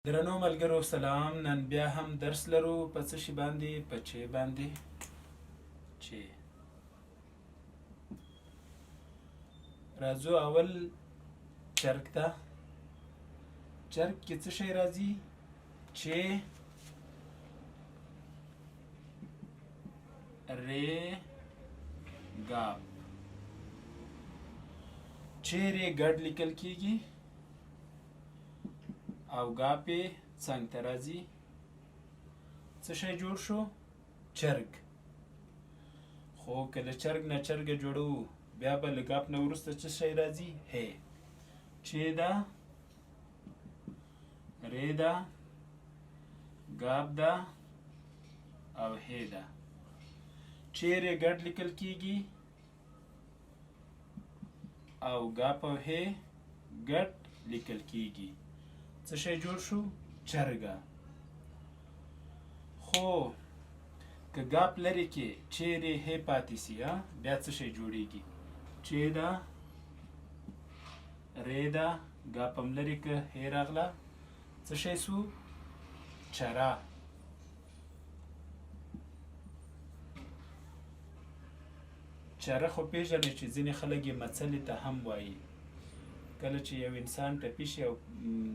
درنو ملګرو سلام. نن بیا هم درس لرو په څه شي باندې؟ په چې باندې. چې راځو اول چرګ ته. چرګ کې څه شی راځي؟ چې ری ګاپ. چیرې ګډ لیکل کیږي او ګاپې څنګ ته راځي. څه شی جوړ شو؟ چرګ. خو که له چرګ نه چرګه جوړو بیا به له ګاپ نه وروسته څه شی راځي؟ هی. چې ده، ری ده، ګاپ ده او هی ده. چیرې ګډ لیکل کیږي او ګاپ او هی ګډ لیکل کیږي. څه شی جوړ شو؟ چرګه. خو که ګاپ لرې کې چیرې هی پاتې سي بیا څه شی جوړیږي؟ چې ده، ری ده، ګاپ هم لرې که هی راغله څه شی سو؟ چره. چره خو پیژنئ چې ځینې خلک یې مڅلې ته هم وایي. کله چې یو انسان ټپي شي او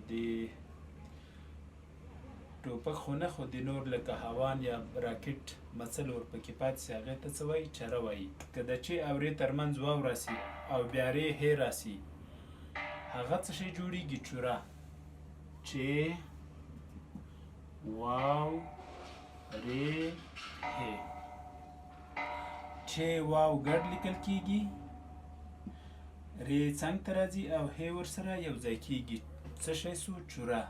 د ټوپک خو نه خو د نور لکه هوان یا راکټ مڅل ورپکې پاتې سي هغې ته څه وایي؟ چره وایي. که د چې او ری ترمنځ واو راسي او بیا ری هی راسي هغه څه شی جوړیږي؟ چوره. چې واو ری هی. چې واو ګډ لیکل کیږي، ری څنګ ته راځي او هی ورسره یو ځای کیږي. څه شی سو؟ چوره.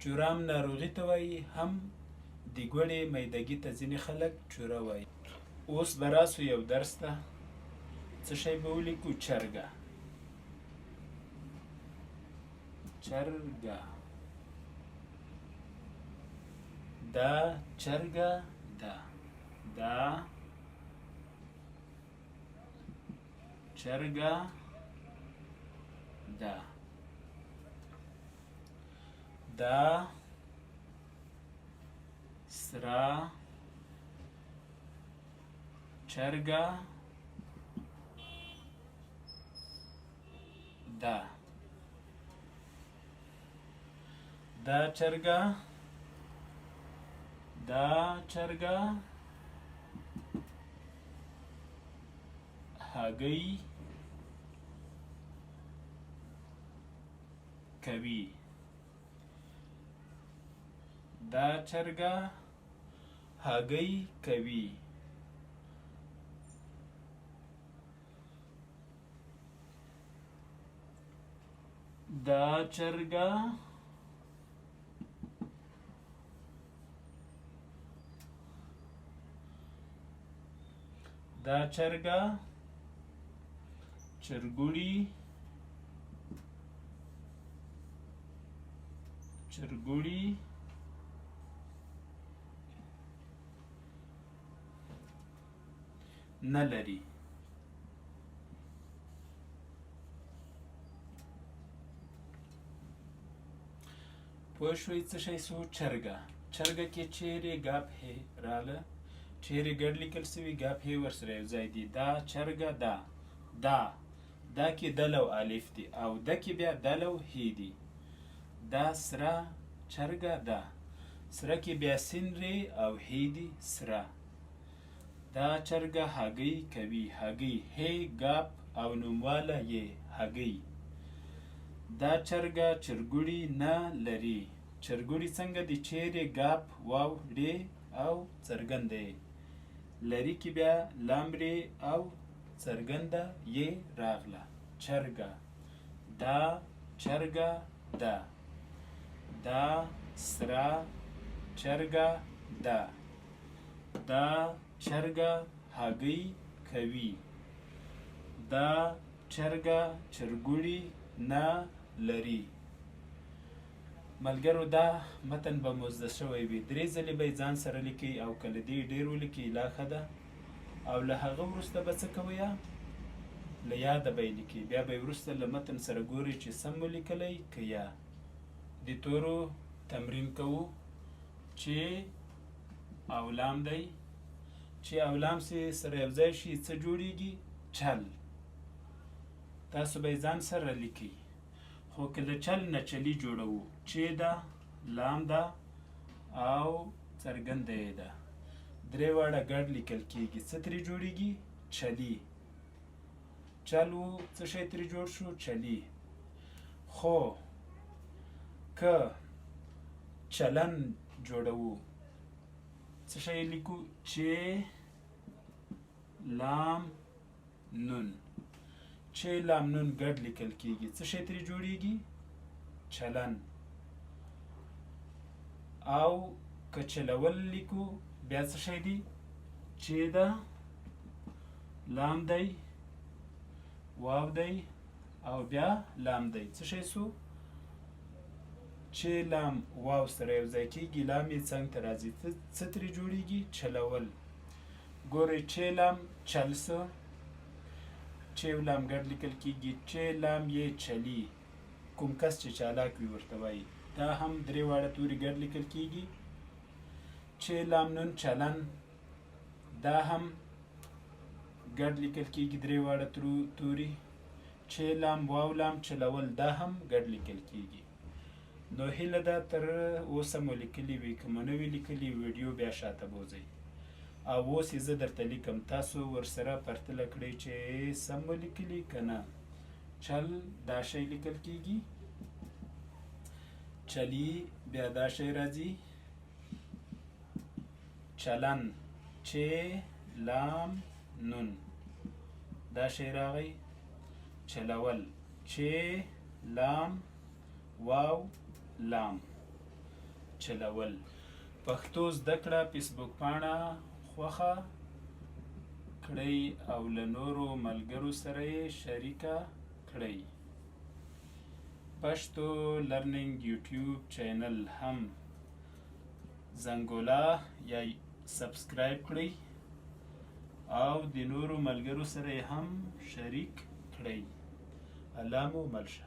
چوره هم ناروغي ته وایي، هم د ګوډې میدګي ته ځینې خلک چوره وایي. اوس به راسو یو درس ته. څه شی به ولیکو؟ چرګه. چرګه. دا چرګه ده. دا چرګه ده. دا سره چرګه ده. دا چرګه، دا چرګه هګۍ کوي. دا چرګه هګۍ کوي. دا چرګه دا چرګه چرګوړي چرګوړي نه لري. پوه شوئ څه شی سو؟ چرګه. چرګه کې چیرې ګاپ هی راله، چیرې ګډ لیکل سوي ګاپ هی ورسره یو ځای دي. دا چرګه ده. دا کې دل او الف دي او ده کې بیا دل او هی دي. دا سره چرګه ده. سره کې بیا سین ری او هی دي. سره. دا چرګه هګۍ کوي. هګۍ هی ګاپ او نومواله یې هګۍ. دا چرګه چرګوړي نه لري. چرګوړي څنګه دي؟ چیرې ګاپ واو ری او څرګنده یې. لري کې بیا لام ری او څرګنده یې راغله. چرګه. دا چرګه ده. دا سره چرګه ده. دا چرګه هګۍ کوي. دا چرګه چرګوړي نه لري. ملګرو دا متن به مو زده شوی وي. 3 ځلې به یې ځان سره لیکئ او که له دې ډېر ولیکئ لا ښه ده. او له هغه وروسته به څه کوئ؟ له یاده به یې لیکئ. بیا به یې وروسته له متن سره ګورئ چې سم مو لیکلی که یا. د تورو تمرین کوو چې او لام دی چې او لام سره یو ځای شي څه جوړیږي چل تاسو به یې ځان سره لیکئ خو که د چل نه چلی جوړوو چې ده لام ده او څرګنده یې ده درې واړه ګډ لیکل کیږي څه ترې جوړیږي چلی چل و څه شی ترې جوړ شو چلی خو که چلن جوړوو څه شی لیکو چې لام نون چې لام نون ګډ لیکل کیږي څه شی ترې جوړیږي چلن او که چلول لیکو بیا څه شی دی چې ده لام دی واو دی او بیا لام دی څه شی سو چې لام واو سره یو ځای کیږي لام یې څنګ ته راځي څه ترې جوړیږي چلول ګورئ چې لام چل سه چې لام ګډ لیکل کیږي چې لام یې چلی کوم کس چې چالاک وي ورته وایي دا هم درې واړه توري ګډ لیکل کیږي چې لام نون چلن دا هم ګډ لیکل کیږي درې واړه توري چې لام واو لام چلول دا هم ګډ لیکل کیږي نو هیله ده تر اوسه مو لیکلي وي که مو نه وي لیکلي ویډیو بیا شاته بوځئ او اوس یې زه درته لیکم تاسو ورسره پرتله کړئ چې سم مو لیکلي که نه چل دا شی لیکل کیږي چلی بیا دا شی راځي چلن چې لام نون دا شی راغی چلول چې لام واو لام چلول پښتو زده کړه فیسبوک پاڼه خوښه کړئ او له نورو ملګرو سره یې شریکه کړئ پښتو لرنینګ یوټیوب چینل هم زنګوله یا سبسکرایب کړئ او د نورو ملګرو سره یې هم شریک کړئ الله مو مل شه